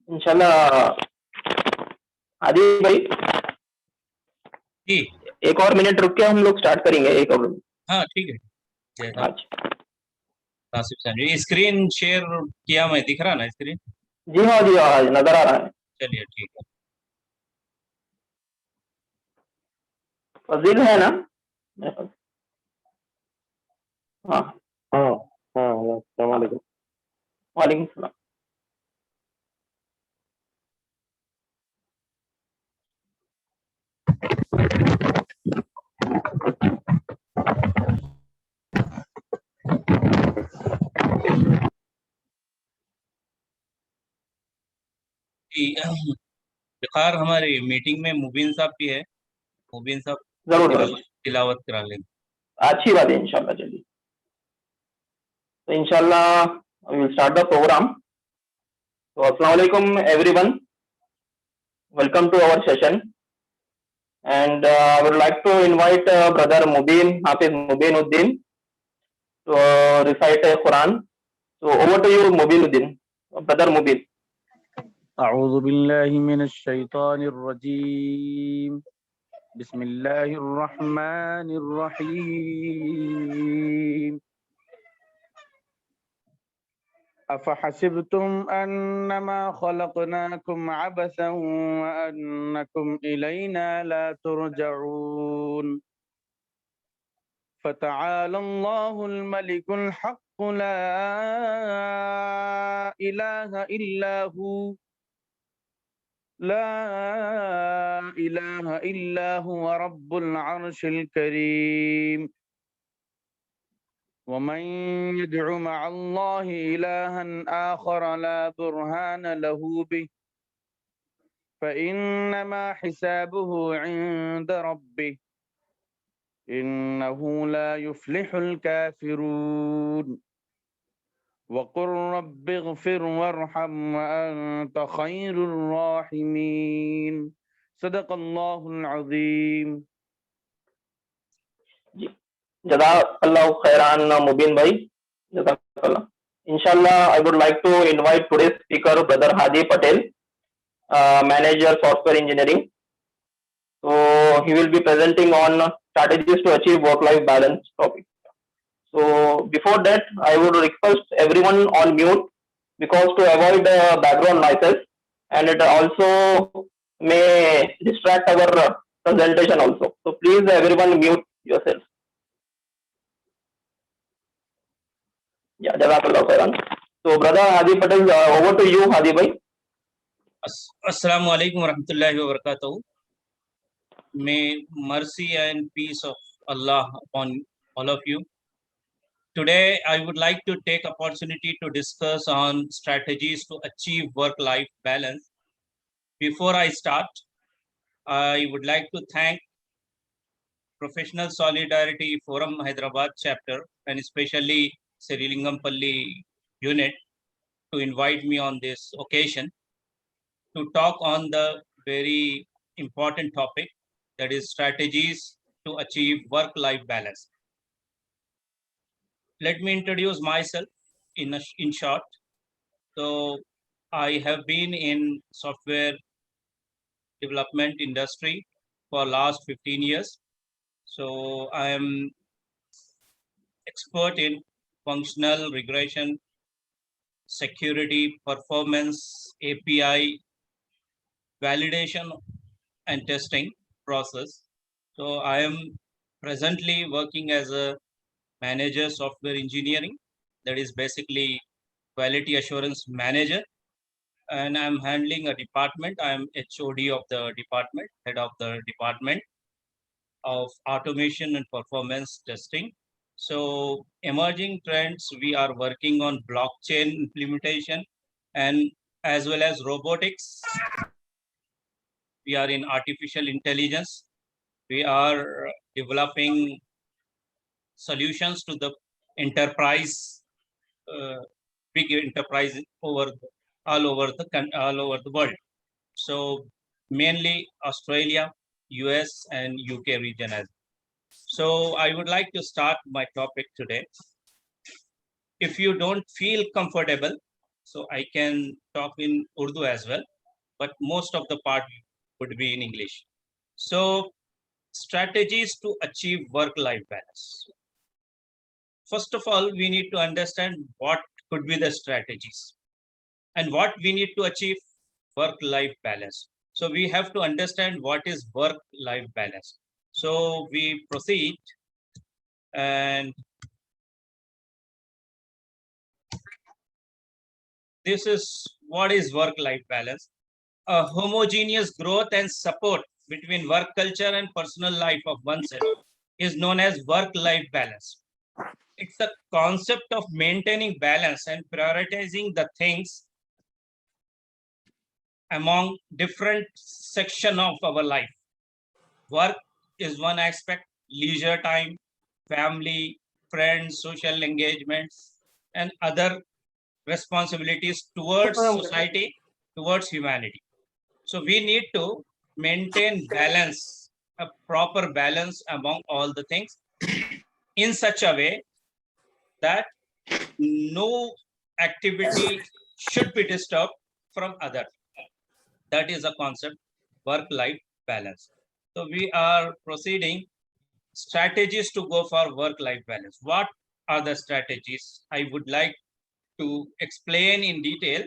इंशाल्लाह। आदि भाई जी, एक और मिनट रुक के हम लोग स्टार्ट करेंगे, एक और। हाँ ठीक है। जैसा अच्छा, कासिफ सर जी, स्क्रीन शेयर किया, मैं दिख रहा ना स्क्रीन? जी हाँ जी हाँ, नजर आ रहा है। चलिए ठीक है। फजील है ना? हाँ हाँ हाँ, अस्सलाम वालेकुम। वालेकुम सलाम। जी, खैर हमारी मीटिंग में मुबीन साहब भी है। मुबीन साहब जरूर जरूर, तिलावत करा लेंगे। अच्छी बात है इंशाल्लाह। चलिए, तो इंशाल्लाह we will start the programme. तो अस्सलाम वालेकुम everyone, welcome to our session. And I would like to invite brother Mubin, Hafiz Mubinuddin, to recite a Quran. So over to you, Mubinuddin, brother Mubin. أعوذ بالله من الشيطان الرجيم. بسم الله الرحمن الرحيم. أفحسبتم أنما خلقناكم عبثا وأنكم إلينا لا ترجعون. فتعالى الله الملك الحق لا إله إلا هو رب العرش الكريم. ومن يدع مع الله إلها آخر لا برهان له به فإنما حسابه عند ربه إنه لا يفلح الكافرون. وقل رب اغفر وارحم وأنت خير الراحمين. صدق الله العظيم. Jazakallah khairan Mubin bhai. Jazakallah. Inshallah, I would like to invite today's speaker, brother Hadi Patel, manager software engineering. So he will be presenting on strategies to achieve work-life balance topic. So before that, I would request everyone on mute because to avoid background noises, and it also may distract our presentation also. So please everyone mute yourself. Yeah, Jazakallah khairan. So brother Hadi Patel, over to you, Hadi bhai. Assalamu alaikum warahmatullahi wabarakatuh. May mercy and peace of Allah upon all of you. Today, I would like to take opportunity to discuss on strategies to achieve work-life balance. Before I start, I would like to thank Professional Solidarity Forum Hyderabad chapter and especially Srilingampalli unit to invite me on this occasion to talk on the very important topic, that is strategies to achieve work-life balance. Let me introduce myself in short. So I have been in software development industry for last 15 years. So I am expert in functional regression, security, performance, API, validation and testing process. So I am presently working as a manager software engineering, that is basically quality assurance manager, and I'm handling a department. I'm HOD of the department, head of the department of automation and performance testing. So emerging trends, we are working on blockchain implementation and as well as robotics. We are in artificial intelligence. We are developing solutions to the enterprise, big enterprise all over the world. So mainly Australia, US, and UK region as. So I would like to start my topic today. If you don't feel comfortable so I can talk in Urdu as well, but most of the part would be in English. So, strategies to achieve work-life balance. First of all, we need to understand what could be the strategies and what we need to achieve work-life balance. So we have to understand what is work-life balance. So we proceed, and this is what is work-life balance. A homogeneous growth and support between work culture and personal life of oneself is known as work-life balance. It's the concept of maintaining balance and prioritizing the things among different section of our life. Work is one aspect, leisure time, family, friends, social engagements, and other responsibilities towards society, towards humanity. So we need to maintain balance, a proper balance among all the things in such a way that no activity should be disturbed from other. That is a concept, work-life balance. So we are proceeding strategies to go for work-life balance. What are the strategies? I would like to explain in detail,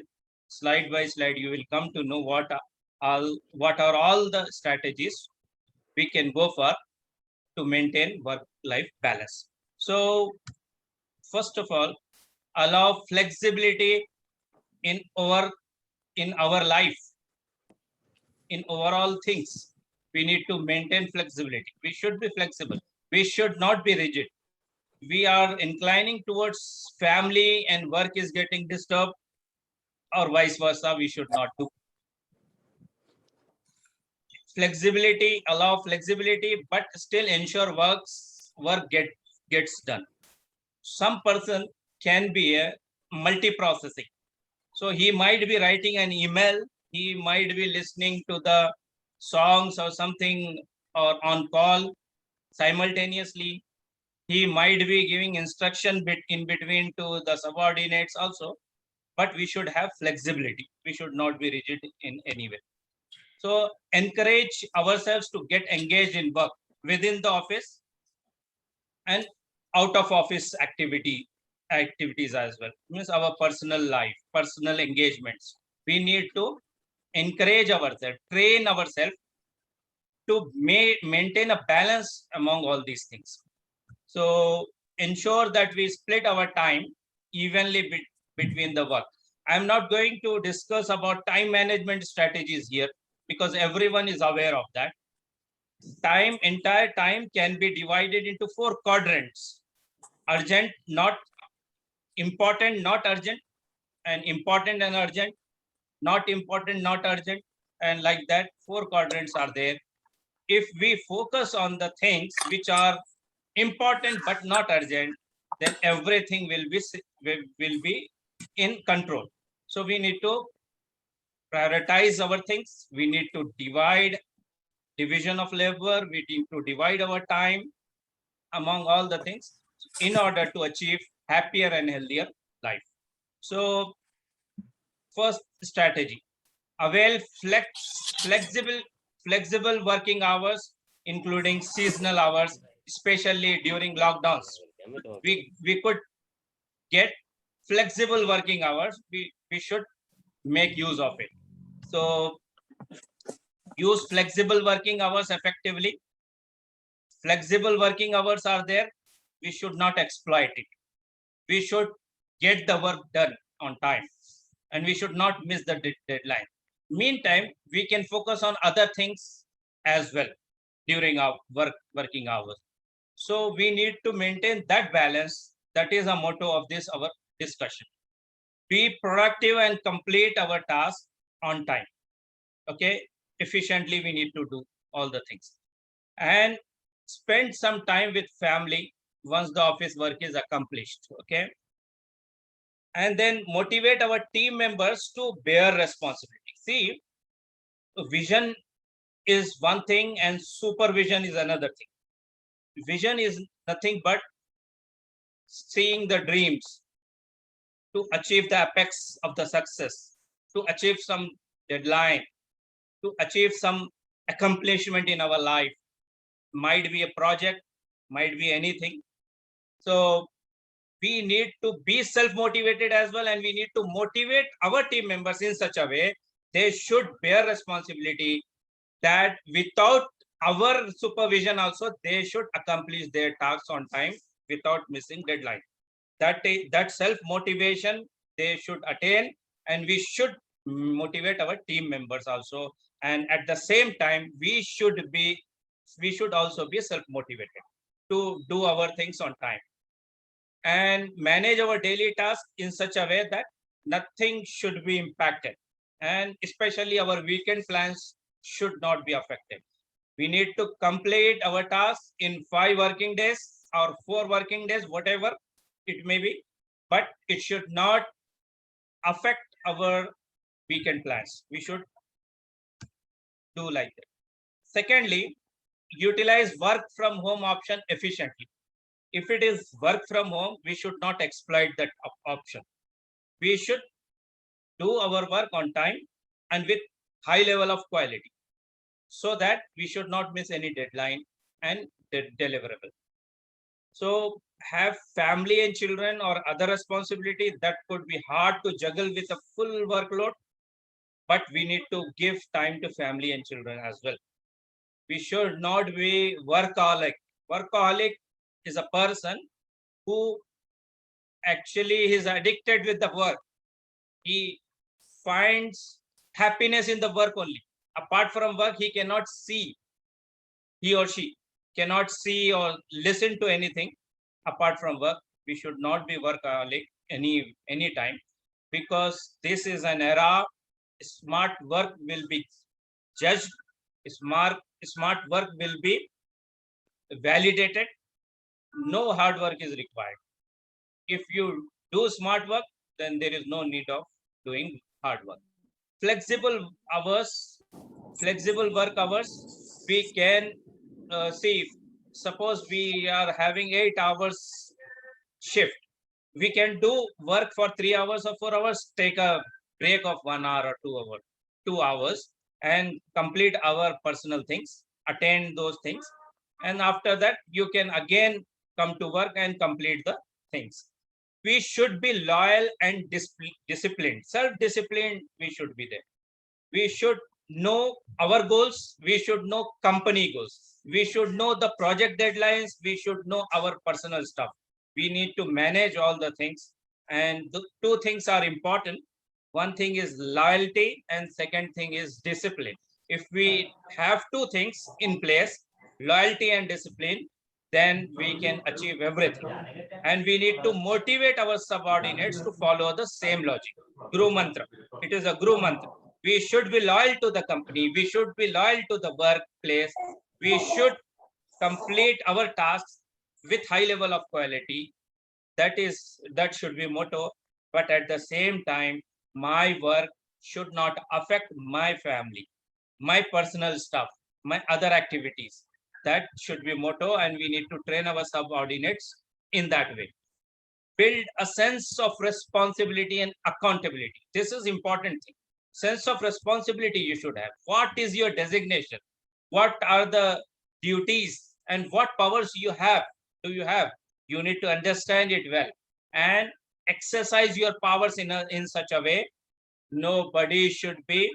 slide by slide. You will come to know what are all the strategies we can go for to maintain work-life balance. So first of all, allow flexibility in our life, in overall things. We need to maintain flexibility. We should be flexible. We should not be rigid. We are inclining towards family and work is getting disturbed, or vice versa. We should not do. Flexibility, allow flexibility, but still ensure work gets done. Some person can be a multi-processing. So he might be writing an email, he might be listening to the songs or something, or on call simultaneously. He might be giving instruction in between to the subordinates also, but we should have flexibility. We should not be rigid in any way. So encourage ourselves to get engaged in work within the office and out of office activities as well. Means our personal life, personal engagements. We need to encourage ourselves, train ourselves to maintain a balance among all these things. So ensure that we split our time evenly between the work. I'm not going to discuss about time management strategies here because everyone is aware of that. Entire time can be divided into 4 quadrants: urgent, not important, not urgent, and important and urgent, not important, not urgent, and like that 4 quadrants are there. If we focus on the things which are important but not urgent, then everything will be in control. So we need to prioritize our things. We need to division of labor. We need to divide our time among all the things in order to achieve happier and healthier life. So first strategy, avail flexible working hours, including seasonal hours, especially during lockdowns. We could get flexible working hours. We should make use of it. So use flexible working hours effectively. Flexible working hours are there. We should not exploit it. We should get the work done on time, and we should not miss the deadline. Meantime, we can focus on other things as well during our working hours. So we need to maintain that balance. That is a motto of this our discussion. Be productive and complete our task on time. Okay, efficiently we need to do all the things, and spend some time with family once the office work is accomplished. Okay, and then motivate our team members to bear responsibility. See, vision is one thing and supervision is another thing. Vision is nothing but seeing the dreams, to achieve the apex of the success, to achieve some deadline, to achieve some accomplishment in our life. Might be a project, might be anything. So we need to be self-motivated as well, and we need to motivate our team members in such a way they should bear responsibility that without our supervision also they should accomplish their tasks on time without missing deadline. That self-motivation they should attain, and we should motivate our team members also. And at the same time, we should also be self-motivated to do our things on time and manage our daily tasks in such a way that nothing should be impacted, and especially our weekend plans should not be affected. We need to complete our tasks in 5 working days or 4 working days, whatever it may be, but it should not affect our weekend plans. We should do like that. Secondly, utilize work from home option efficiently. If it is work from home, we should not exploit that option. We should do our work on time and with high level of quality, so that we should not miss any deadline and deliverable. So have family and children or other responsibility that could be hard to juggle with a full workload, but we need to give time to family and children as well. We should not be workaholic. Workaholic is a person who actually is addicted with the work. He finds happiness in the work only. Apart from work, he or she cannot see or listen to anything apart from work. We should not be workaholic any time, because this is an era. Smart work will be judged. Smart work will be validated. No hard work is required. If you do smart work, then there is no need of doing hard work. Flexible work hours, we can see, suppose we are having 8 hours shift, we can do work for 3 hours or 4 hours, take a break of 1 hour or 2 hours, and complete our personal things, attend those things, and after that you can again come to work and complete the things. We should be loyal and disciplined. Self-disciplined, we should be there. We should know our goals. We should know company goals. We should know the project deadlines. We should know our personal stuff. We need to manage all the things. And the 2 things are important. One thing is loyalty, and second thing is discipline. If we have 2 things in place, loyalty and discipline, then we can achieve everything. And we need to motivate our subordinates to follow the same logic. Guru Mantra. It is a Guru Mantra. We should be loyal to the company. We should be loyal to the workplace. We should complete our tasks with high level of quality. That should be motto. But at the same time, my work should not affect my family, my personal stuff, my other activities. That should be motto, and we need to train our subordinates in that way. Build a sense of responsibility and accountability. This is important thing. Sense of responsibility you should have. What is your designation? What are the duties and what powers do you have? You need to understand it well and exercise your powers in such a way nobody should be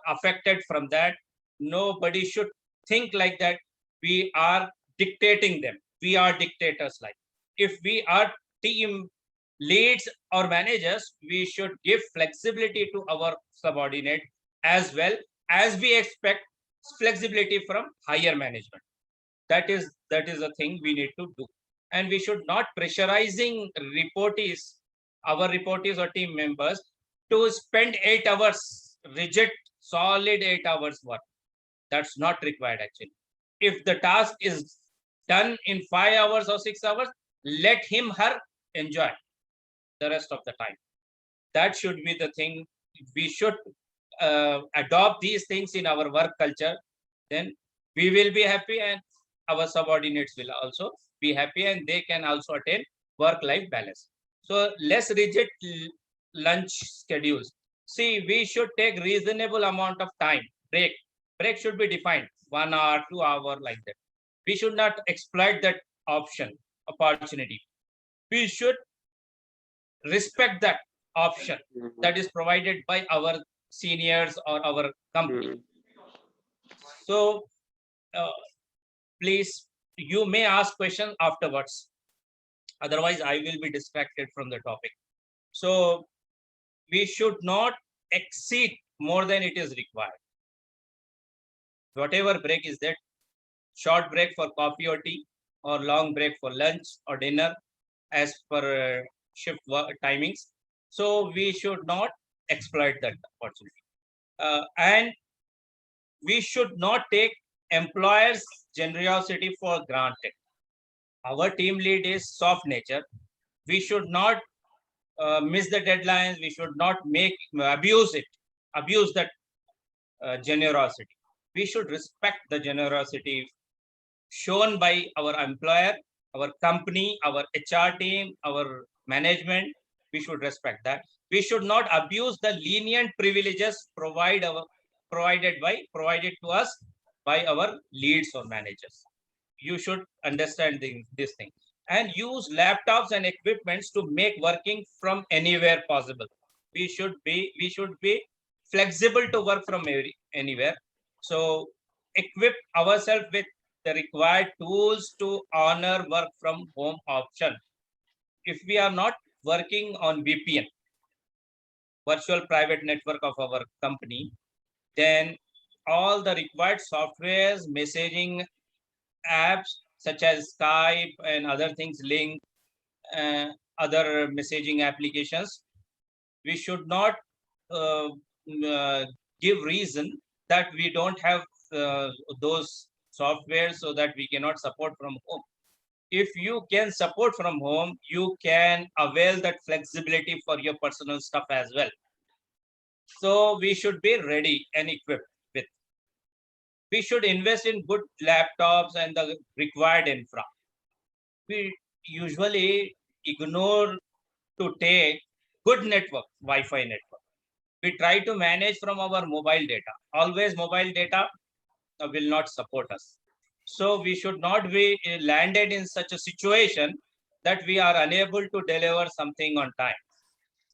affected from that. Nobody should think like that we are dictating them. We are dictators like. If we are team leads or managers, we should give flexibility to our subordinate as well as we expect flexibility from higher management. That is a thing we need to do. And we should not pressurizing our reportees or team members to spend 8 hours, rigid, solid 8 hours work. That's not required actually. If the task is done in 5 hours or 6 hours, let her enjoy the rest of the time. That should be the thing. We should adopt these things in our work culture. Then we will be happy, and our subordinates will also be happy, and they can also attain work-life balance. So less rigid lunch schedules. See, we should take reasonable amount of time. Break should be defined 1 hour, 2 hour, like that. We should not exploit that opportunity. We should respect that option that is provided by our seniors or our company. So please, you may ask questions afterwards. Otherwise, I will be distracted from the topic. So we should not exceed more than it is required. Whatever break is that, short break for coffee or tea, or long break for lunch or dinner, as per shift timings. So we should not exploit that opportunity. And we should not take employers' generosity for granted. Our team lead is soft nature. We should not miss the deadlines. We should not abuse that generosity. We should respect the generosity shown by our employer, our company, our HR team, our management. We should respect that. We should not abuse the lenient privileges provided to us by our leads or managers. You should understand this thing, and use laptops and equipments to make working from anywhere possible. We should be flexible to work from anywhere. So equip ourselves with the required tools to honor work from home option. If we are not working on VPN, virtual private network of our company, then all the required softwares, messaging apps such as Skype and other things, Link, other messaging applications, we should not uh, give reason that we don't have those software so that we cannot support from home. If you can support from home, you can avail that flexibility for your personal stuff as well. So we should be ready and equipped with. We should invest in good laptops and the required infra. We usually ignore to take good network, Wi-Fi network. We try to manage from our mobile data. Always mobile data will not support us. So we should not be landed in such a situation that we are unable to deliver something on time.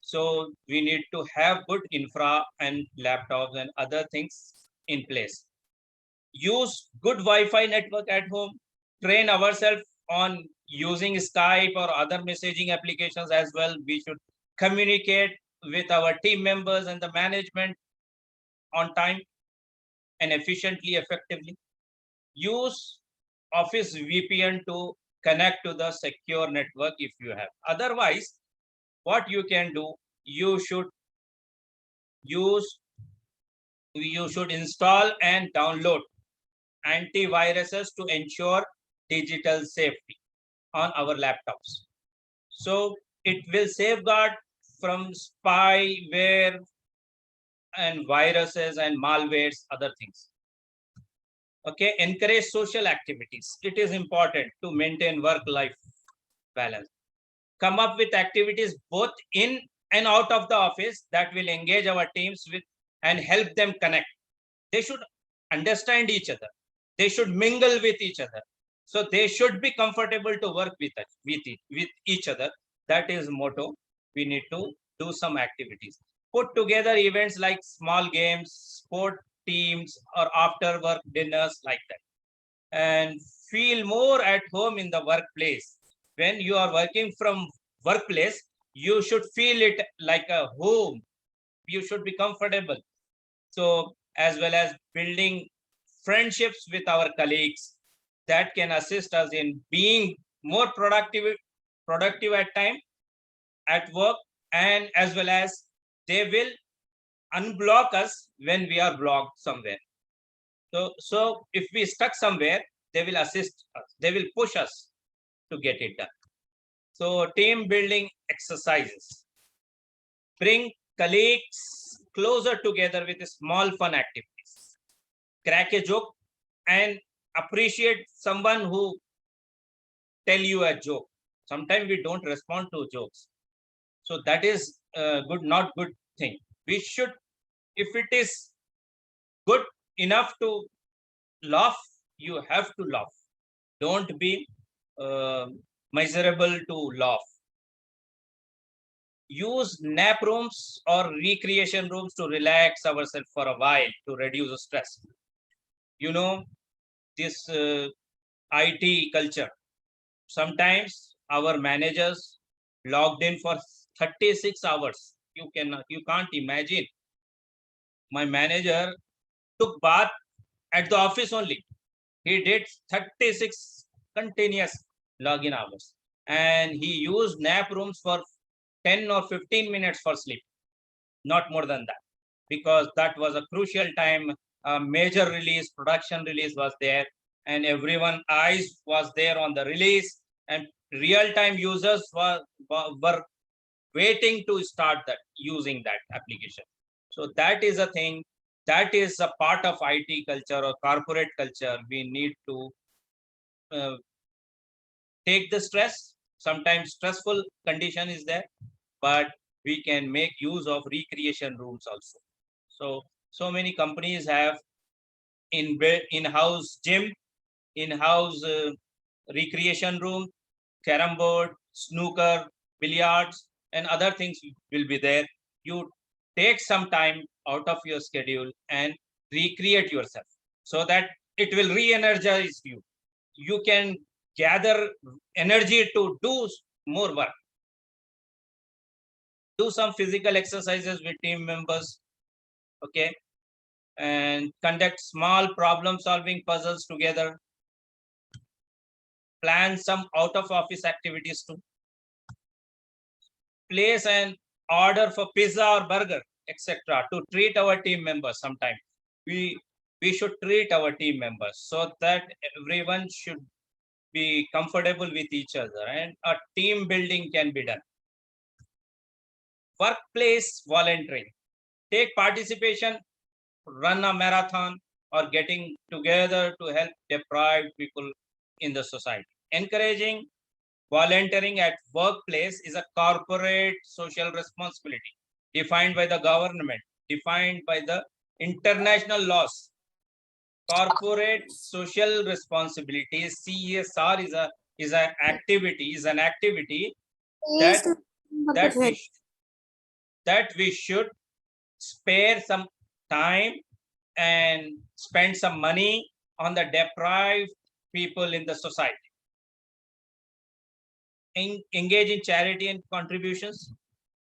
So we need to have good infra and laptops and other things in place. Use good Wi-Fi network at home. Train ourselves on using Skype or other messaging applications as well. We should communicate with our team members and the management on time and efficiently, effectively. Use Office VPN to connect to the secure network if you have. Otherwise, what you can do, you should install and download antiviruses to ensure digital safety on our laptops. So it will safeguard from spyware and viruses and malwares, other things. Okay, encourage social activities. It is important to maintain work-life balance. Come up with activities both in and out of the office that will engage our teams with and help them connect. They should understand each other. They should mingle with each other. So they should be comfortable to work with each other. That is motto. We need to do some activities. Put together events like small games, sport teams, or after work dinners like that. And feel more at home in the workplace. When you are working from workplace, you should feel it like a home. You should be comfortable. So as well as building friendships with our colleagues that can assist us in being more productive at time at work, and as well as they will unblock us when we are blocked somewhere. So if we stuck somewhere, they will assist us. They will push us to get it done. So team building exercises. Bring colleagues closer together with small fun activities. Crack a joke and appreciate someone who tell you a joke. Sometimes we don't respond to jokes. So that is good, not good thing. We should, if it is good enough to laugh, you have to laugh. Don't be miserable to laugh. Use nap rooms or recreation rooms to relax ourselves for a while to reduce stress. You know, this IT culture. Sometimes our managers logged in for 36 hours. You can't imagine. My manager took bath at the office only. He did 36 continuous login hours, and he used nap rooms for 10 or 15 minutes for sleep, not more than that, because that was a crucial time. A major release, production release was there, and everyone eyes was there on the release, and real-time users were waiting to start that, using that application. So that is a thing, that is a part of IT culture or corporate culture. We need to take the stress. Sometimes stressful condition is there, but we can make use of recreation rooms also. So many companies have in-house gym, in-house recreation room, carom board, snooker, billiards, and other things will be there. You take some time out of your schedule and recreate yourself so that it will re-energize you. You can gather energy to do more work. Do some physical exercises with team members, okay, and conduct small problem solving puzzles together. Plan some out of office activities too. Place an order for pizza or burger, etc., to treat our team members. Sometimes we should treat our team members so that everyone should be comfortable with each other and a team building can be done. Workplace volunteering. Take participation, run a marathon, or getting together to help deprived people in the society. Encouraging volunteering at workplace is a corporate social responsibility defined by the government, defined by the international laws. Corporate social responsibility, CSR, is an activity that that we that we should spare some time and spend some money on the deprived people in the society. Engage in charity and contributions.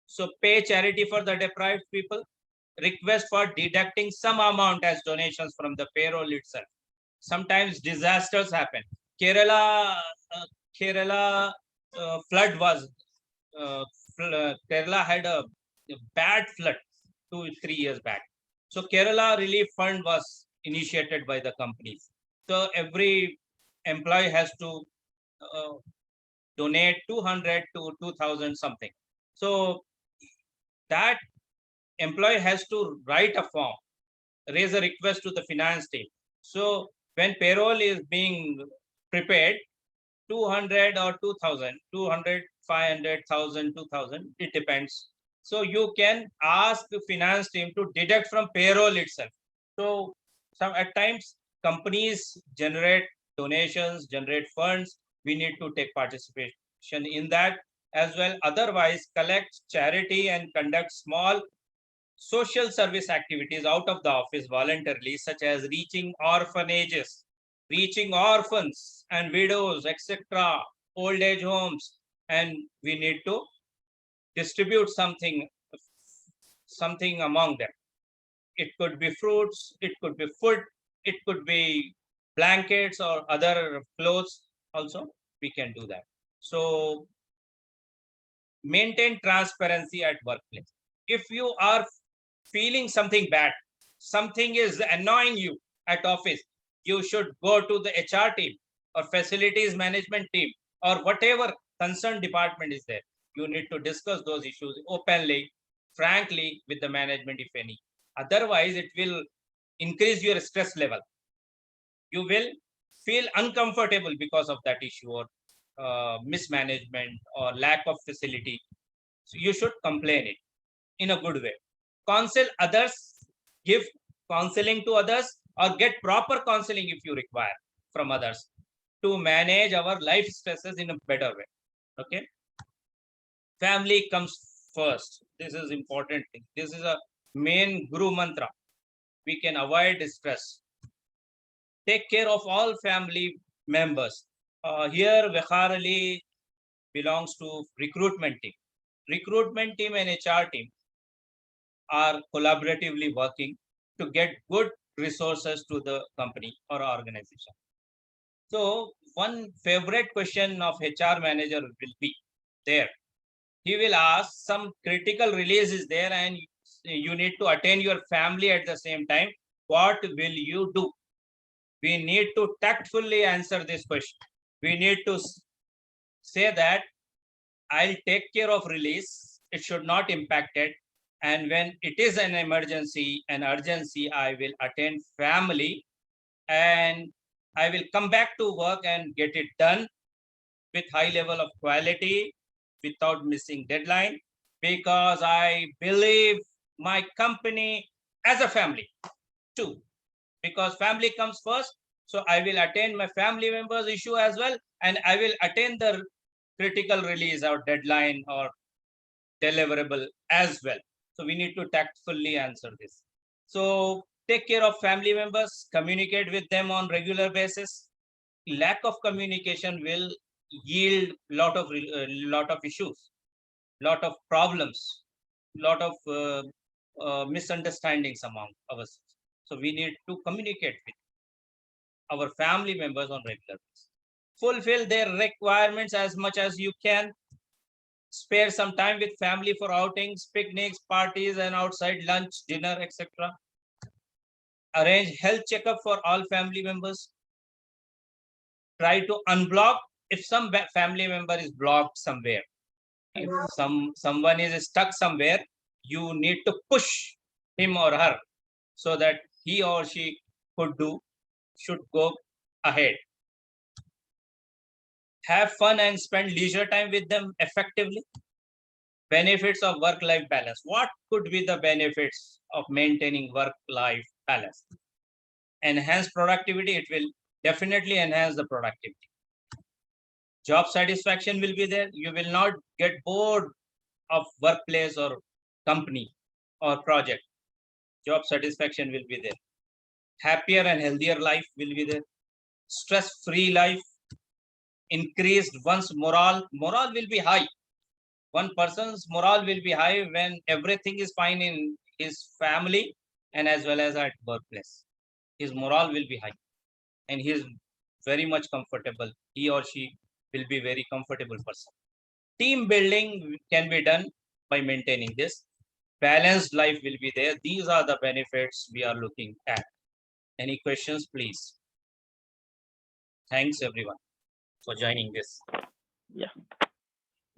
So pay charity for the deprived people. Request for deducting some amount as donations from the payroll itself. Sometimes disasters happen. Kerala flood was Kerala had a bad flood 2-3 years back. So Kerala Relief Fund was initiated by the companies. So every employee has to donate 200 to 2000 something. So that employee has to write a form, raise a request to the finance team. So when payroll is being prepared, 200 or 2000, 200, 500,000, 2000, it depends. So you can ask the finance team to deduct from payroll itself. So at times companies generate donations, generate funds. We need to take participation in that as well. Otherwise, collect charity and conduct small social service activities out of the office voluntarily, such as reaching orphanages, reaching orphans and widows, etc., old age homes, and we need to distribute something among them. It could be fruits, it could be food, it could be blankets or other clothes also, we can do that. So maintain transparency at workplace. If you are feeling something bad, something is annoying you at office, you should go to the HR team or facilities management team or whatever concerned department is there. You need to discuss those issues openly, frankly with the management, if any. Otherwise, it will increase your stress level. You will feel uncomfortable because of that issue or mismanagement or lack of facility. So you should complain it in a good way. Counsel others, give counseling to others, or get proper counseling if you require from others to manage our life stresses in a better way. Okay. Family comes first. This is important thing. This is a main guru mantra. We can avoid stress. Take care of all family members. Here, Vikhar Ali belongs to recruitment team. Recruitment team and HR team are collaboratively working to get good resources to the company or organization. So one favorite question of HR manager will be there. He will ask, some critical release is there and you need to attend your family at the same time. What will you do? We need to tactfully answer this question. We need to say that I'll take care of release. It should not impact it. And when it is an emergency, an urgency, I will attend family and I will come back to work and get it done with high level of quality without missing deadline, because I believe my company as a family too, because family comes first. So I will attend my family members issue as well, and I will attend the critical release or deadline or deliverable as well. So we need to tactfully answer this. So take care of family members, communicate with them on regular basis. Lack of communication will yield lot of issues, lot of problems, lot of misunderstandings among us. So we need to communicate with our family members on regular basis. Fulfill their requirements as much as you can. Spare some time with family for outings, picnics, parties, and outside lunch, dinner, etc. Arrange health checkup for all family members. Try to unblock if some family member is blocked somewhere. If someone is stuck somewhere, you need to push him or her so that he or she should go ahead. Have fun and spend leisure time with them effectively. Benefits of work-life balance. What could be the benefits of maintaining work-life balance? Enhance productivity. It will definitely enhance the productivity. Job satisfaction will be there. You will not get bored of workplace or company or project. Job satisfaction will be there. Happier and healthier life will be there. Stress-free life. Increased one's morale. Morale will be high. One person's morale will be high when everything is fine in his family and as well as at workplace. His morale will be high and he is very much comfortable. He or she will be very comfortable person. Team building can be done by maintaining this. Balanced life will be there. These are the benefits we are looking at. Any questions, please? Thanks everyone for joining this.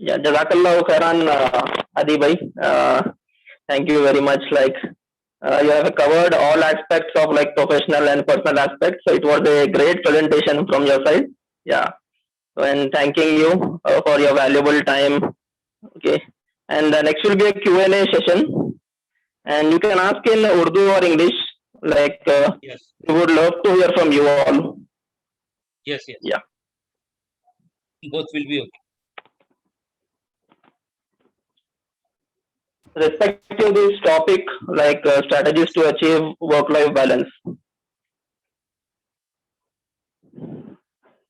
Yeah, Jazakallah khairan, Adi bhai. Thank you very much. You have covered all aspects of professional and personal aspects. So it was a great presentation from your side. Yeah. So, and thanking you for your valuable time. Okay. And next will be a Q&A session. And you can ask in Urdu or English. Yes. We would love to hear from you all. Yes. Yeah. Both will be okay. Respecting this topic, strategies to achieve work-life balance.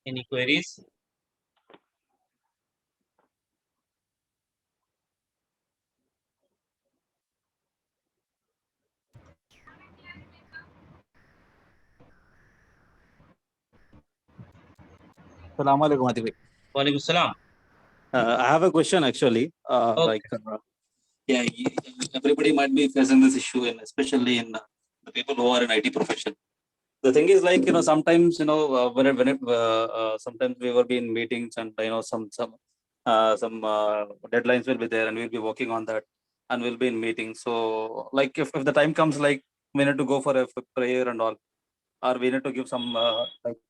Any queries? Assalamu alaikum, Adi bhai. Walaikum salam. I have a question actually. Okay. Everybody might be facing this issue, and especially in the people who are in IT profession. The thing is, sometimes sometimes we will be in meetings, and some deadlines will be there, and we'll be working on that, and we'll be in meetings. So, if the time comes, we need to go for a prayer and all, or we need to give some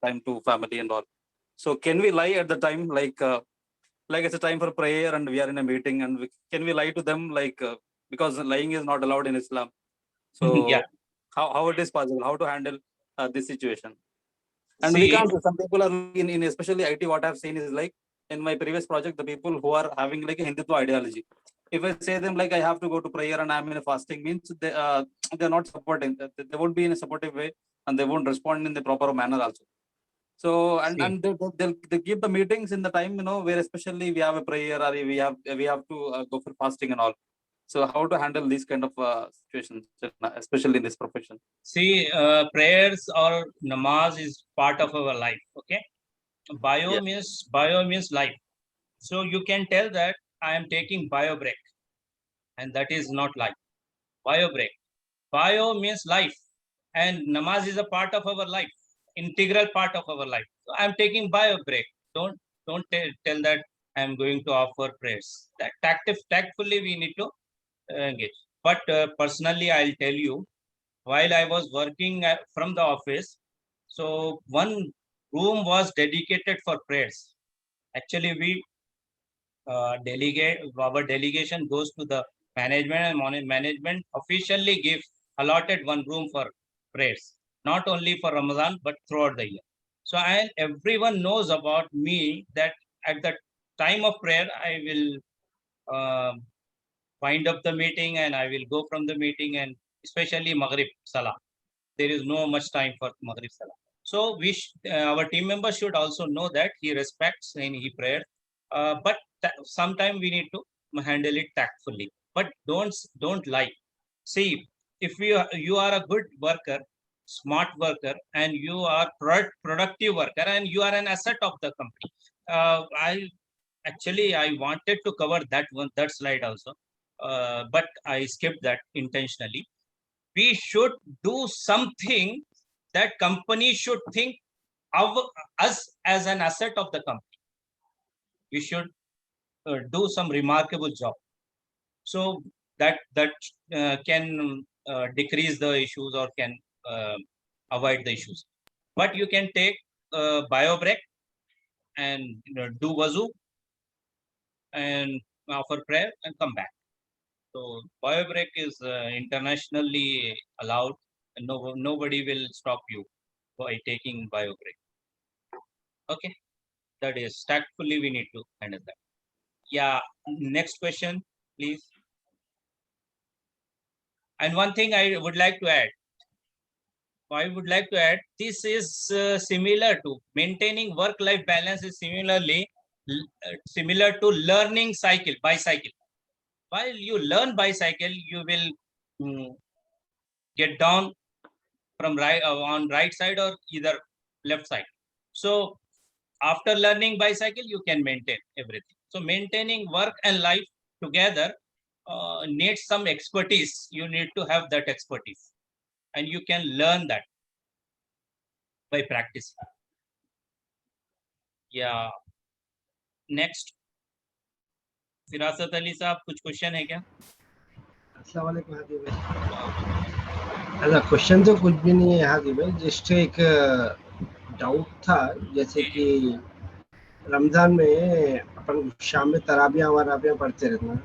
time to family and all. So, can we lie at the time, like it's a time for prayer and we are in a meeting, and can we lie to them, like because lying is not allowed in Islam. So Yeah. how it is possible, how to handle this situation? And we See, can't, some people are in especially IT, what I've seen is like in my previous project, the people who are having like a Hindutva ideology, if I say them like I have to go to prayer and I'm in a fasting, means they're not supporting, they won't be in a supportive way, and they won't respond in the proper manner also. So see, and they keep the meetings in the time, where especially we have a prayer or we have to go for fasting and all. So how to handle these kind of situations, especially in this profession? see, prayers or namaz is part of our life. Okay. Yeah. Bio means life. So you can tell that I am taking bio break, and that is not life. Bio break. Bio means life, and namaz is a part of our life, integral part of our life. So I am taking bio break. Don't tell that I am going to offer prayers. That tactfully we need to engage. But personally, I'll tell you, while I was working from the office, so one room was dedicated for prayers. Actually, we our delegation goes to the management, and management officially gives allotted one room for prayers, not only for Ramadan but throughout the year. So and everyone knows about me that at the time of prayer I will wind up the meeting and I will go from the meeting, and especially Maghrib Salah. There is no much time for Maghrib Salah. So our team members should also know that he respects and he prays. But sometime we need to handle it tactfully. But don't lie. See, if you are a good worker, smart worker, and you are productive worker, and you are an asset of the company. I wanted to cover that slide also, but I skipped that intentionally. We should do something that company should think of us as an asset of the company. We should do some remarkable job, so that can decrease the issues or can avoid the issues. But you can take bio break and do wazoo and offer prayer and come back. So bio break is internationally allowed, and nobody will stop you by taking bio break. Okay, that is tactfully we need to handle that. Yeah, next question, please. And one thing I would like to add, this is similar to maintaining work-life balance is similar to learning bicycle. While you learn bicycle, you will get down from on right side or either left side. So after learning bicycle, you can maintain everything. So maintaining work and life together needs some expertise. You need to have that expertise, and you can learn that by practice. Yeah. Next, Firasat Ali साहब, कुछ question है क्या? अस्सलाम वालेकुम हादी भाई। अच्छा, question तो कुछ भी नहीं है हादी भाई, जस्ट एक डाउट था, जैसे कि रमजान में अपन शाम में तराबियां वराबियां पढ़ते रहते हैं,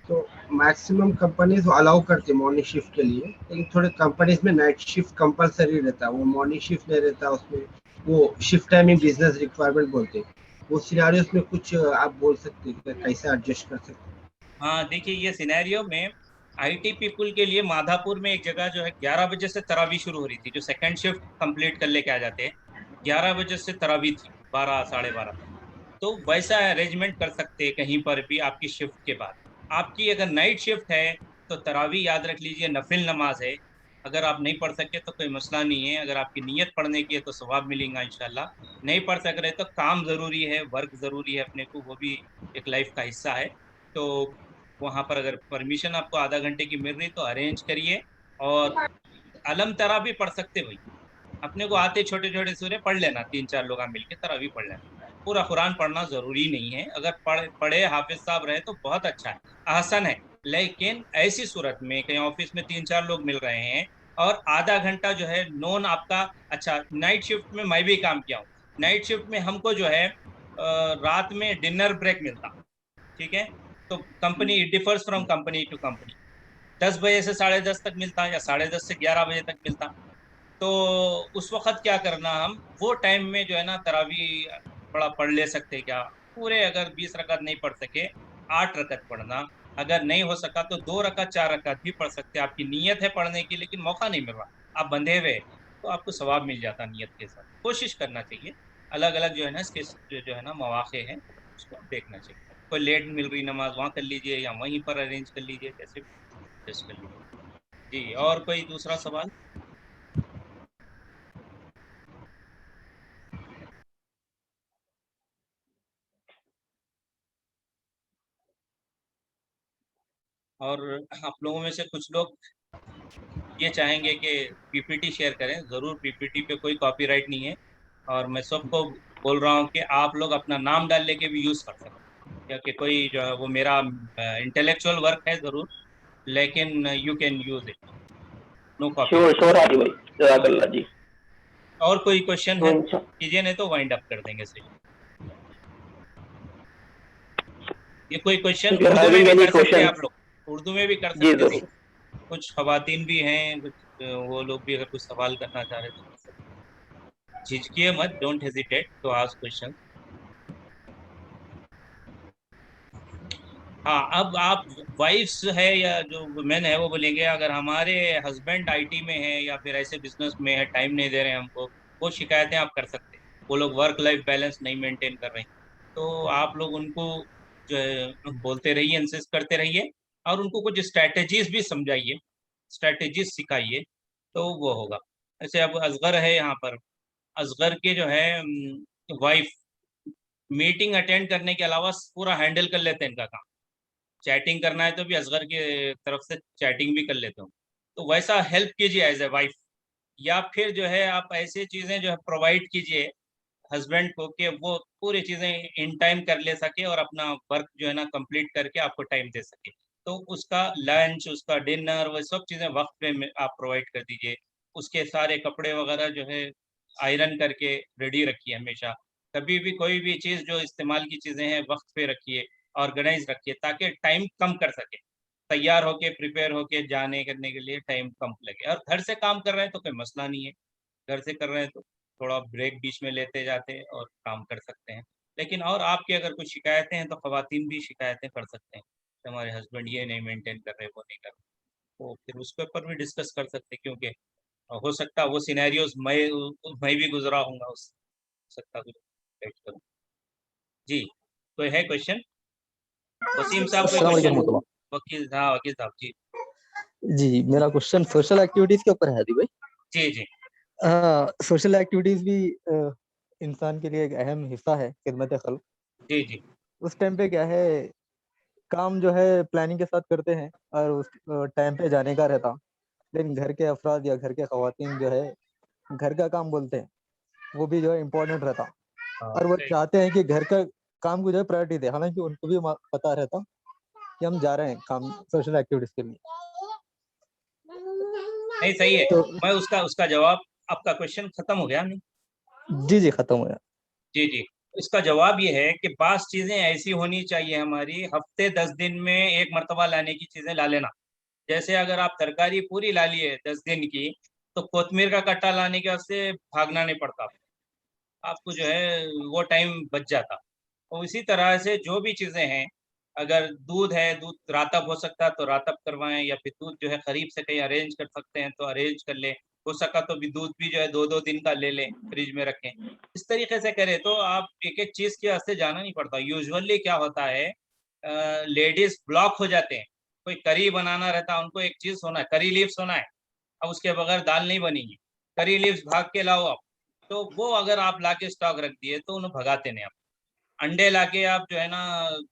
तो मैक्सिमम कंपनीज अलाउ करते हैं मॉर्निंग शिफ्ट के लिए, लेकिन थोड़े कंपनीज में नाइट शिफ्ट कंपलसरी रहता है, वो मॉर्निंग शिफ्ट नहीं रहता, उसमें वो शिफ्ट टाइमिंग बिजनेस रिक्वायरमेंट बोलते हैं। वो सिनेरियोस में कुछ आप बोल सकते हैं कैसे एडजस्ट कर सकते हैं? हाँ, देखिए ये सिनेरियो में आईटी पीपल के लिए माधापुर में एक जगह जो है 11 बजे से तरावी शुरू हो रही थी, जो सेकंड शिफ्ट कंप्लीट कर लेके आ जाते हैं, 11 बजे से तरावी थी 12 साढ़े 12 तक। तो वैसा अरेंजमेंट कर सकते हैं कहीं पर भी आपकी शिफ्ट के बाद। आपकी अगर नाइट शिफ्ट है तो तरावी याद रख लीजिए नफिल नमाज है, अगर आप नहीं पढ़ सके तो कोई मसला नहीं है, अगर आपकी नीयत पढ़ने की है तो सवाब मिलेगा इंशाल्लाह। नहीं पढ़ सक रहे तो काम ज़रूरी है, वर्क ज़रूरी है अपने को, वो भी एक लाइफ का हिस्सा है। तो वहाँ पर अगर परमिशन आपको आधा घंटे की मिल रही तो अरेंज करिए, और अलम तरावी पढ़ सकते भाई, अपने को आते छोटे छोटे सूरे पढ़ लेना, 3-4 लोग मिलकर तरावी पढ़ लेना। पूरा कुरान पढ़ना जरूरी नहीं है, अगर पढ़े हाफिज साहब रहे तो बहुत अच्छा है, आसान है। लेकिन ऐसी सूरत में कहीं ऑफिस में 3-4 लोग मिल रहे हैं और आधा घंटा जो है नॉन आपका, अच्छा नाइट शिफ्ट में मैं भी काम किया हूँ, नाइट शिफ्ट में हमको जो है रात में डिनर ब्रेक मिलता, ठीक है। तो company it differs from company to company, 10 बजे से 10:30 तक मिलता या 10:30 से 11 बजे तक मिलता। तो उस वक्त क्या करना, हम वो टाइम में जो है ना तरावी थोड़ा पढ़ ले सकते क्या, पूरे अगर 20 रकात नहीं पढ़ सके 8 रकात पढ़ना, अगर नहीं हो सका तो 2 रकात 4 रकात भी पढ़ सकते हैं। आपकी नीयत है पढ़ने की लेकिन मौका नहीं मिल रहा, आप बंधे हुए हैं, तो आपको सवाब मिल जाता नीयत के साथ। कोशिश करना चाहिए, अलग अलग जो है ना इसके जो है ना मौके हैं उसको आप देखना चाहिए। कोई लेट मिल रही नमाज वहाँ कर लीजिए या वहीं पर अरेंज कर लीजिए, जैसे भी adjust कर लीजिए। जी, और कोई दूसरा सवाल? और आप लोगों में से कुछ लोग ये चाहेंगे कि पीपीटी शेयर करें, ज़रूर, पीपीटी पे कोई कॉपीराइट नहीं है। और मैं सबको बोल रहा हूँ कि आप लोग अपना नाम डाल लेके भी यूज़ कर सकते हैं, क्योंकि कोई जो है वो मेरा इंटेलेक्चुअल वर्क है ज़रूर, लेकिन you can use it, no sure copyright. Sure Hadi भाई, जज़ाकल्लाह जी। और कोई क्वेश्चन तो है कीजिए, नहीं तो वाइंड अप कर देंगे सेशन। ये कोई question if you are Urdu में हैविंग भी एनी कर सकते हैं क्वेश्चन, आप लोग, उर्दू में भी कर जी सकते हैं। जरूर। कुछ खवातीन भी हैं, कुछ वो लोग भी अगर कुछ सवाल करना चाह रहे तो झिझकिए मत, don't hesitate to ask question. हाँ, अब आप वाइफ्स है या जो वुमेन है वो बोलेंगे अगर हमारे हस्बैंड आईटी में है या फिर ऐसे बिजनेस में है, टाइम नहीं दे रहे हैं हमको, वो शिकायतें आप कर सकते हैं। वो लोग वर्क लाइफ बैलेंस नहीं मेंटेन कर रहे हैं, तो आप लोग उनको जो है बोलते रहिए, इंसिस्ट करते रहिए, और उनको कुछ स्ट्रैटेजीज भी समझाइए, स्ट्रैटेजीज सिखाइए, तो वो होगा। ऐसे अब असगर है यहाँ पर, असगर के जो है वाइफ मीटिंग अटेंड करने के अलावा पूरा हैंडल कर लेते हैं इनका काम। चैटिंग करना है तो भी असगर के तरफ से चैटिंग भी कर लेते हो, तो वैसा हेल्प कीजिए एज ए वाइफ। या फिर जो है आप ऐसी चीज़ें जो है प्रोवाइड कीजिए हस्बैंड को कि वो पूरी चीज़ें इन टाइम कर ले सके और अपना वर्क जो है ना कंप्लीट करके आपको टाइम दे सके। तो उसका लंच, उसका डिनर, वो सब चीज़ें वक्त पे आप प्रोवाइड कर दीजिए। उसके सारे कपड़े वगैरह जो है आयरन करके रेडी रखिए हमेशा। कभी भी कोई भी चीज़ जो इस्तेमाल की चीज़ें हैं वक्त पे रखिए, ऑर्गेनाइज रखिए, ताकि टाइम कम कर सके। तैयार होके प्रिपेयर होके जाने करने के लिए टाइम कम लगे। और घर से काम कर रहे हैं तो कोई मसला नहीं है, घर से कर रहे हैं तो थोड़ा ब्रेक बीच में लेते जाते हैं और काम कर सकते हैं। लेकिन और आपकी अगर कुछ शिकायतें हैं तो खवातीन भी शिकायतें कर सकते हैं कि हमारे हस्बैंड ये नहीं मेंटेन कर रहे, वो नहीं कर रहे, तो फिर उसके ऊपर भी डिस्कस कर सकते हैं। क्योंकि हो सकता है वो सिनेरियोज मैं भी गुजरा हूँगा, उस सकता कुछ relate करूं। जी, कोई है क्वेश्चन? वसीम साहब कोई अस्सलाम वालेकुम क्वेश्चन? रहमतुल्लाह। वकील, हाँ वकील साहब जी। जी, मेरा क्वेश्चन सोशल एक्टिविटीज के ऊपर है हादी भाई। जी जी सोशल एक्टिविटीज भी इंसान के लिए एक अहम हिस्सा है खिदमत खल्क। जी जी उस टाइम पे क्या है, काम जो है प्लानिंग के साथ करते हैं और उस टाइम पे जाने का रहता, लेकिन घर के अफराद या घर के खवातीन जो है घर का काम बोलते हैं, वो भी जो है इम्पोर्टेंट रहता, हाँ और वो सही। चाहते हैं कि घर का काम को जो है प्रायोरिटी दे, हालांकि उनको भी पता रहता कि हम जा रहे हैं काम सोशल एक्टिविटीज के लिए। नहीं सही है। तो मैं उसका उसका जवाब, आपका क्वेश्चन खत्म हो गया नहीं? जी खत्म हो गया। जी जी, इसका जवाब ये है कि पांच चीजें ऐसी होनी चाहिए हमारी, हफ्ते 10 दिन में एक मर्तबा लाने की चीजें ला लेना। जैसे अगर आप तरकारी पूरी ला लिए 10 दिन की, तो कोतमीर का कट्टा लाने के वास्ते भागना नहीं पड़ता आपको, जो है वो टाइम बच जाता। तो इसी तरह से जो भी चीजें हैं, अगर दूध है, दूध रातब हो सकता है तो रातब करवाएं, या फिर दूध जो है करीब से कहीं अरेंज कर सकते हैं तो अरेंज कर लें। हो सका तो भी दूध भी जो है 2-2 दिन का ले लें, फ्रिज में रखें। इस तरीके से करें तो आप एक एक चीज के वास्ते जाना नहीं पड़ता। यूजुअली क्या होता है, लेडीज ब्लॉक हो जाते हैं। कोई करी बनाना रहता है, उनको एक चीज होना है, करी लीव्स होना है, अब उसके बगैर दाल नहीं बनेगी, करी लीव्स भाग के लाओ आप। तो वो अगर आप लाके स्टॉक रख दिए तो उन्हें भगाते नहीं आप। अंडे लाके आप जो है ना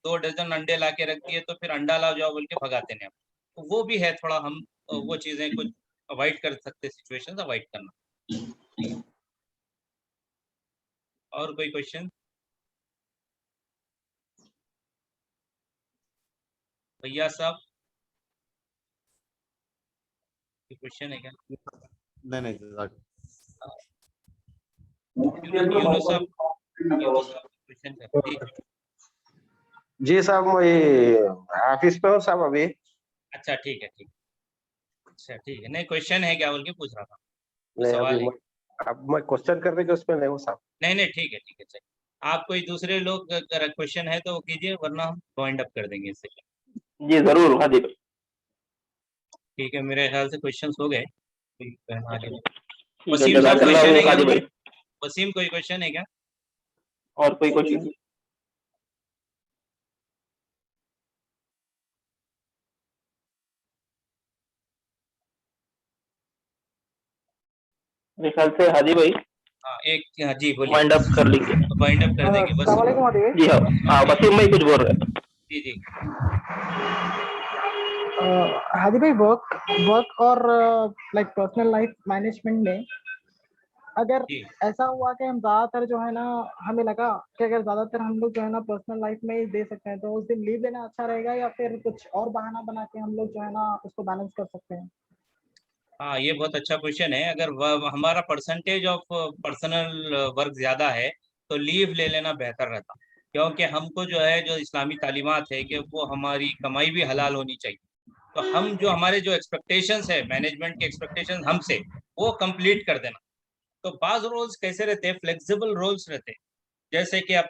2 डजन अंडे लाके रख दिए तो फिर अंडा लाओ जाओ बोल के भगाते नहीं आप। तो वो भी है थोड़ा, हम वो चीजें कुछ अवॉइड कर सकते, सिचुएशंस अवॉइड करना। और कोई क्वेश्चन भैया साहब? कोई क्वेश्चन है क्या? नहीं नहीं जज़ाक। यूनुस साहब, यूनुस साहब क्वेश्चन कर जी। जी साहब, मैं ऑफिस पे हूँ साहब अभी। अच्छा ठीक है, ठीक। अच्छा ठीक है, नहीं क्वेश्चन है क्या बोल के पूछ रहा था, तो नहीं सवाल अभी है। अब मैं क्वेश्चन करने के उसमें नहीं हूँ साहब। नहीं नहीं ठीक है, ठीक है, चलिए। आप कोई दूसरे लोग अगर क्वेश्चन है तो वो कीजिए, वरना हम वाइंड अप कर देंगे इससे। जी जरूर हादी भाई। ठीक है, मेरे ख्याल से क्वेश्चंस हो गए। कोई कहना आगे? ठीक है, वसीम साहब जज़ाकल्लाह क्वेश्चन है क्या? हादी भाई। वसीम कोई क्वेश्चन है क्या? और कोई क्वेश्चन? मेरे ख्याल से हादी भाई हाँ एक, हाँ जी बोलिए। वाइंड अप कर लीजिए। वाइंड अप कर देंगे बस। अस्सलामुअलैकुम हादी भाई। जी हाँ, हाँ वसीम भाई कुछ बोल रहे हैं। जी जी। हादी भाई, वर्क और लाइक पर्सनल लाइफ मैनेजमेंट में अगर जी ऐसा हुआ कि हम ज्यादातर जो है ना, हमें लगा कि अगर ज्यादातर हम लोग जो है ना पर्सनल लाइफ में ही दे सकते हैं, तो उस दिन लीव लेना अच्छा रहेगा या फिर कुछ और बहाना बना के हम लोग जो है ना उसको बैलेंस कर सकते हैं? हाँ, ये बहुत अच्छा क्वेश्चन है। अगर हमारा परसेंटेज ऑफ पर्सनल वर्क ज़्यादा है तो लीव ले लेना बेहतर रहता, क्योंकि हमको जो है जो इस्लामी तालीमात है कि वो हमारी कमाई भी हलाल होनी चाहिए। तो हम जो हमारे जो एक्सपेक्टेशंस है, मैनेजमेंट के एक्सपेक्टेशंस हमसे, वो कंप्लीट कर देना। तो बाज़ रोल्स कैसे रहते हैं, फ्लेक्सिबल रोल्स रहते हैं। जैसे कि अब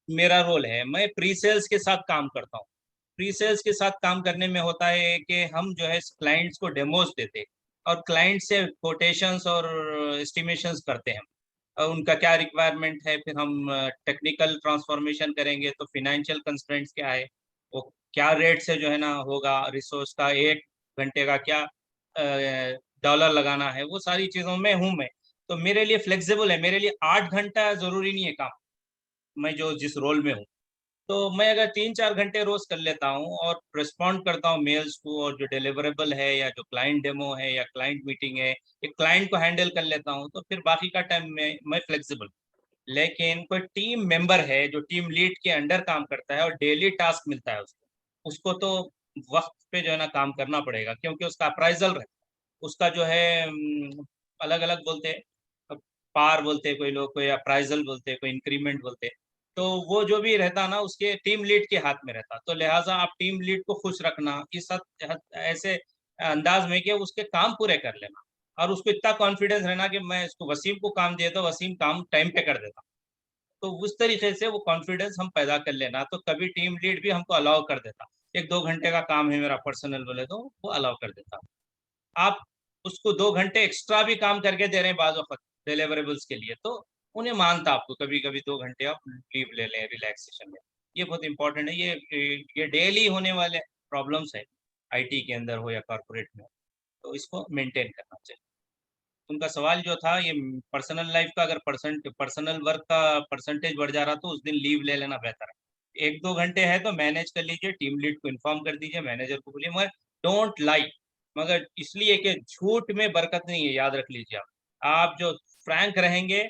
मेरा रोल है, मैं प्री सेल्स के साथ काम करता हूँ। प्री सेल्स के साथ काम करने में होता है कि हम जो है क्लाइंट्स को डेमोस देते हैं और क्लाइंट से कोटेशंस और एस्टिमेशंस करते हैं। और उनका क्या रिक्वायरमेंट है, फिर हम टेक्निकल ट्रांसफॉर्मेशन करेंगे तो फिनेंशियल कंस्ट्रेंट्स क्या है, वो क्या रेट से जो है ना होगा, रिसोर्स का 1 घंटे का क्या डॉलर लगाना है, वो सारी चीज़ों में हूँ मैं। तो मेरे लिए फ्लेक्सिबल है, मेरे लिए 8 घंटा ज़रूरी नहीं है काम, मैं जो जिस रोल में हूँ। तो मैं अगर 3-4 घंटे रोज कर लेता हूँ और रिस्पॉन्ड करता हूँ मेल्स को, और जो डिलीवरेबल है या जो क्लाइंट डेमो है या क्लाइंट मीटिंग है, एक क्लाइंट को हैंडल कर लेता हूँ, तो फिर बाकी का टाइम में मैं फ्लेक्सिबल। लेकिन कोई टीम मेंबर है जो टीम लीड के अंडर काम करता है और डेली टास्क मिलता है उसको तो वक्त पे जो है ना काम करना पड़ेगा, क्योंकि उसका अप्राइजल रहता है। उसका जो है अलग अलग बोलते हैं, पार बोलते हैं कोई लोग, कोई अप्राइजल बोलते हैं, कोई इंक्रीमेंट बोलते हैं। तो वो जो भी रहता ना उसके टीम लीड के हाथ में रहता। तो लिहाजा आप टीम लीड को खुश रखना इस ऐसे अंदाज में कि उसके काम पूरे कर लेना, और उसको इतना कॉन्फिडेंस रहना कि मैं इसको वसीम को काम दिया तो वसीम काम टाइम पे कर देता। तो उस तरीके से वो कॉन्फिडेंस हम पैदा कर लेना, तो कभी टीम लीड भी हमको अलाउ कर देता। 1-2 घंटे का काम है मेरा पर्सनल बोले तो वो अलाउ कर देता। आप उसको 2 घंटे एक्स्ट्रा भी काम करके दे रहे हैं बाज़ वक़्त डिलिवरेबल्स के लिए, तो उन्हें मानता आपको कभी-कभी 2 घंटे आप लीव ले लें रिलैक्सेशन में। ये बहुत इम्पोर्टेंट है, ये डेली होने वाले प्रॉब्लम्स हैं, आईटी के अंदर हो या कॉर्पोरेट में, तो इसको मेंटेन करना चाहिए। उनका सवाल जो था ये पर्सनल लाइफ का, अगर पर्सनल वर्क का परसेंटेज बढ़ जा रहा तो उस दिन लीव ले लेना बेहतर है। 1-2 घंटे है तो मैनेज कर लीजिए, टीम लीड को इन्फॉर्म कर दीजिए, मैनेजर को बोलिए, मगर डोंट लाई, मगर इसलिए कि झूठ में बरकत नहीं है, याद रख लीजिए आप। आप जो फ्रैंक रहेंगे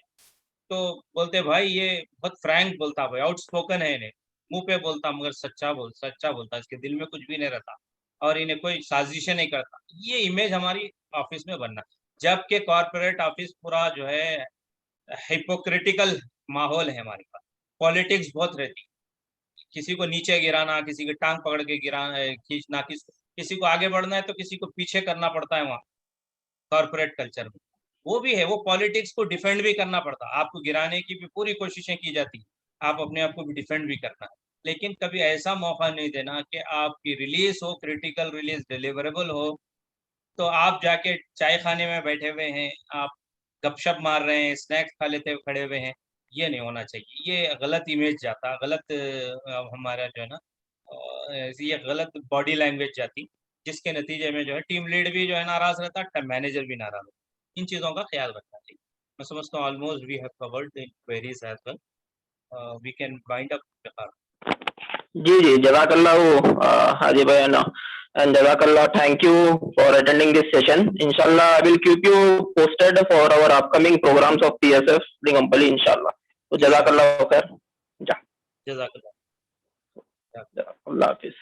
तो बोलते भाई ये बहुत फ्रैंक बोलता, भाई आउटस्पोकन है, इन्हें मुँह पे बोलता मगर सच्चा बोलता, इसके दिल में कुछ भी नहीं रहता और इन्हें कोई साजिशें नहीं करता। ये इमेज हमारी ऑफिस में बनना, जबकि कॉर्पोरेट ऑफिस पूरा जो है हिपोक्रिटिकल माहौल है हमारे पास। पॉलिटिक्स बहुत रहती है, किसी को नीचे गिराना, किसी की टांग पकड़ के खींचना, किसी को आगे बढ़ना है तो किसी को पीछे करना पड़ता है वहाँ कॉर्पोरेट कल्चर में। वो भी है, वो पॉलिटिक्स को डिफेंड भी करना पड़ता है, आपको गिराने की भी पूरी कोशिशें की जाती हैं, आप अपने आप को भी डिफेंड भी करना है। लेकिन कभी ऐसा मौका नहीं देना कि आपकी रिलीज़ हो, क्रिटिकल रिलीज़ डिलिवरेबल हो, तो आप जाके चाय खाने में बैठे हुए हैं, आप गपशप मार रहे हैं, स्नैक्स खा लेते हुए खड़े हुए हैं, ये नहीं होना चाहिए। ये गलत इमेज जाता, गलत हमारा जो है ना ये गलत बॉडी लैंग्वेज जाती, जिसके नतीजे में जो है टीम लीड भी जो है नाराज़ रहता, मैनेजर भी नाराज़ होता। इन चीज़ों का ख्याल रखना चाहिए। मैं समझता हूँ almost we have covered the queries as well. We can wind up the call. जी जी, जज़ाकल्लाह हादी भाई and jazakallah, thank you for attending this session. Inshallah I will keep you posted for our upcoming programs of PSF the company inshallah. तो जज़ाकल्लाह खैर। जज़ाकल्लाह। अल्लाह हाफिज़।